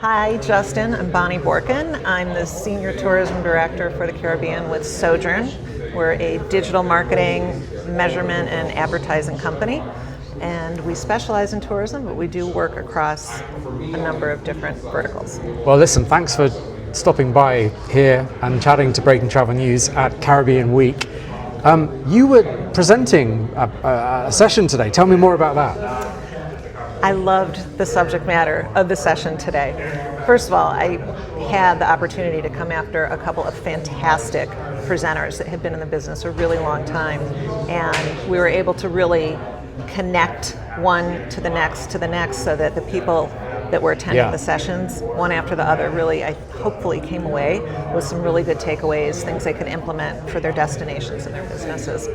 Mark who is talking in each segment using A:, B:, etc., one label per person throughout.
A: Hi, Justin. I'm Bonnie Borkin. I'm the Senior Tourism Director for the Caribbean with Sojern. We're a digital marketing, measurement, and advertising company. And we specialize in tourism, but we do work across a number of different verticals.
B: Well, listen, thanks for stopping by here and chatting to Breaking Travel News at Caribbean Week. You were presenting a session today. Tell me more about that.
A: I loved the subject matter of the session today. First of all, I had the opportunity to come after a couple of fantastic presenters that had been in the business a really long time, and we were able to really connect one to the next so that the people that were attending the sessions, one after the other, really, I hopefully came away with some really good takeaways, things they could implement for their destinations and their businesses.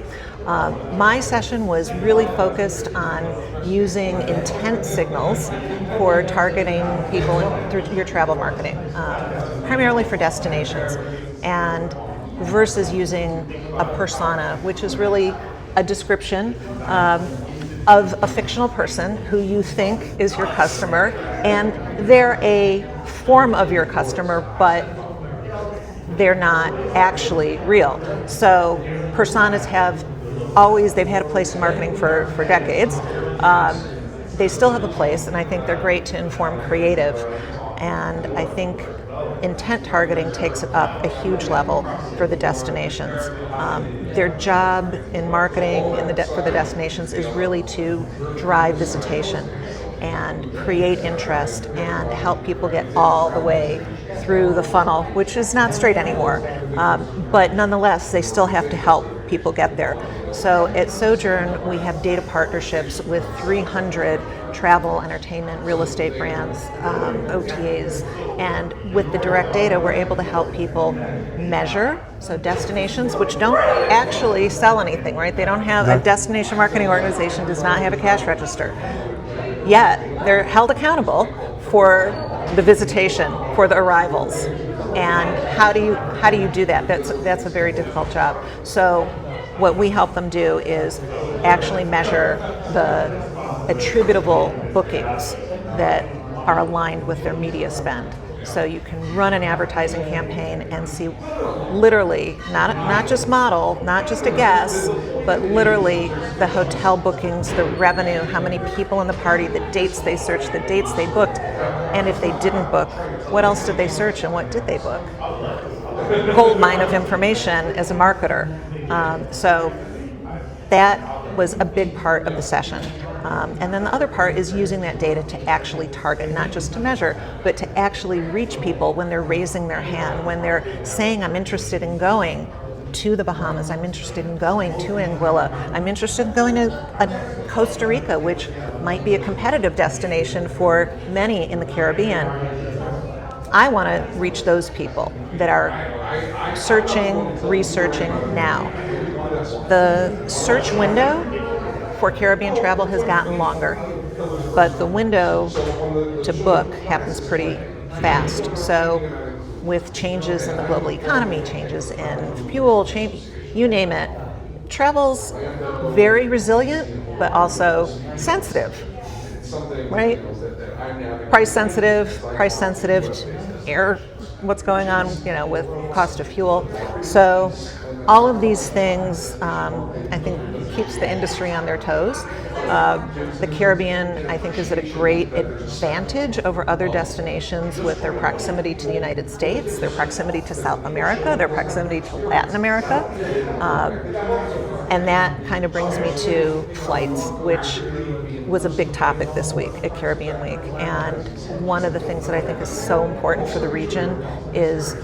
A: My session was really focused on using intent signals for targeting people through your travel marketing, primarily for destinations, and versus using a persona, which is really a description of a fictional person who you think is your customer, and they're a form of your customer, but they're not actually real. So personas they've had a place in marketing for decades. They still have a place, and I think they're great to inform creative. And I think intent targeting takes it up a huge level for the destinations. Their job in marketing for the destinations is really to drive visitation and create interest and help people get all the way through the funnel, which is not straight anymore. But nonetheless, they still have to help people get there. So at Sojern, we have data partnerships with 300 travel, entertainment, real estate brands, OTAs, and with the direct data, we're able to help people measure. So destinations, which don't actually sell anything, right? They don't have a destination marketing organization, does not have a cash register. Yet they're held accountable for the visitation, for the arrivals. And how do you do that? That's a very difficult job. So what we help them do is actually measure the attributable bookings that are aligned with their media spend. So you can run an advertising campaign and see literally, not just model, not just a guess, but literally the hotel bookings, the revenue, how many people in the party, the dates they searched, the dates they booked, and if they didn't book, what else did they search and what did they book? Gold mine of information as a marketer. So that was a big part of the session. And then the other part is using that data to actually target, not just to measure, but to actually reach people when they're raising their hand, when they're saying, I'm interested in going to the Bahamas, I'm interested in going to Anguilla, I'm interested in going to Costa Rica, which might be a competitive destination for many in the Caribbean. I want to reach those people that are searching, researching now. The search window for Caribbean travel has gotten longer, but the window to book happens pretty fast. So with changes in the global economy, changes in fuel, you name it, travel's very resilient, but also sensitive, right? Price sensitive to air, what's going on, with cost of fuel. So all of these things, I think, keeps the industry on their toes. The Caribbean, I think, is at a great advantage over other destinations with their proximity to the United States, their proximity to South America, their proximity to Latin America. And that kind of brings me to flights, which was a big topic this week at Caribbean Week. And one of the things that I think is so important for the region is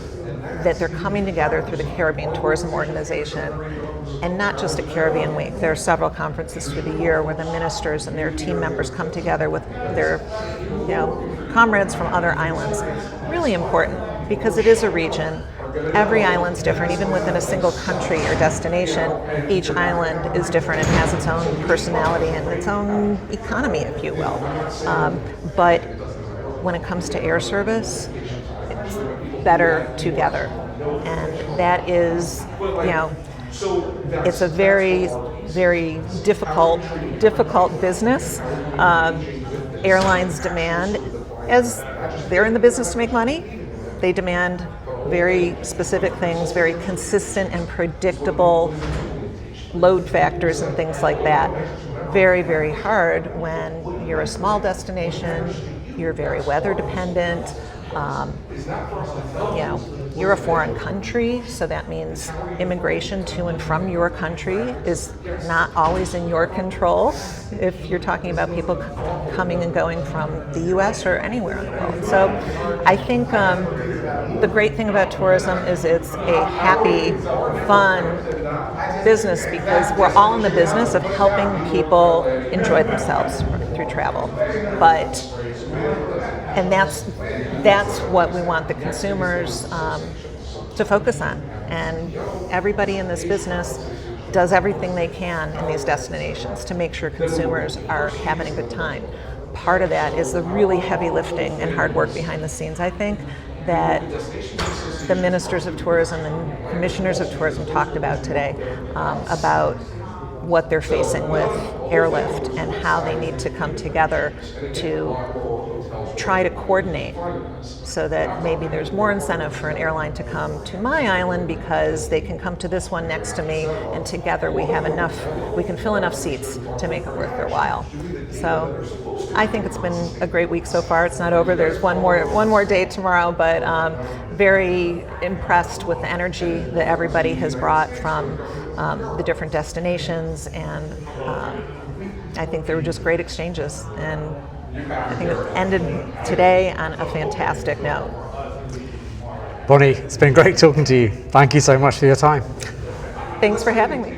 A: that they're coming together through the Caribbean Tourism Organization, and not just at Caribbean Week. There are several conferences through the year where the ministers and their team members come together with their comrades from other islands. Really important, because it is a region. Every island's different, even within a single country or destination. Each island is different and has its own personality and its own economy, if you will. But when it comes to air service, it's better together. And that is, it's a very, very difficult business. Airlines demand as they're in the business to make money, they demand very specific things, very consistent and predictable load factors and things like that. Very, very hard when you're a small destination, you're very weather dependent. You're a foreign country, so that means immigration to and from your country is not always in your control if you're talking about people coming and going from the U.S. or anywhere in the world. So I think the great thing about tourism is it's a happy, fun business because we're all in the business of helping people enjoy themselves through travel. And that's what we want the consumers to focus on. And everybody in this business does everything they can in these destinations to make sure consumers are having a good time. Part of that is the really heavy lifting and hard work behind the scenes, I think, that the ministers of tourism and commissioners of tourism talked about today, about what they're facing with airlift and how they need to come together to try to coordinate so that maybe there's more incentive for an airline to come to my island because they can come to this one next to me, and together we can fill enough seats to make it worth their while. So I think it's been a great week so far. It's not over. There's one more day tomorrow, but very impressed with the energy that everybody has brought from the different destinations, and I think there were just great exchanges, and I think it ended today on a fantastic note.
B: Bonnie, it's been great talking to you. Thank you so much for your time.
A: Thanks for having me.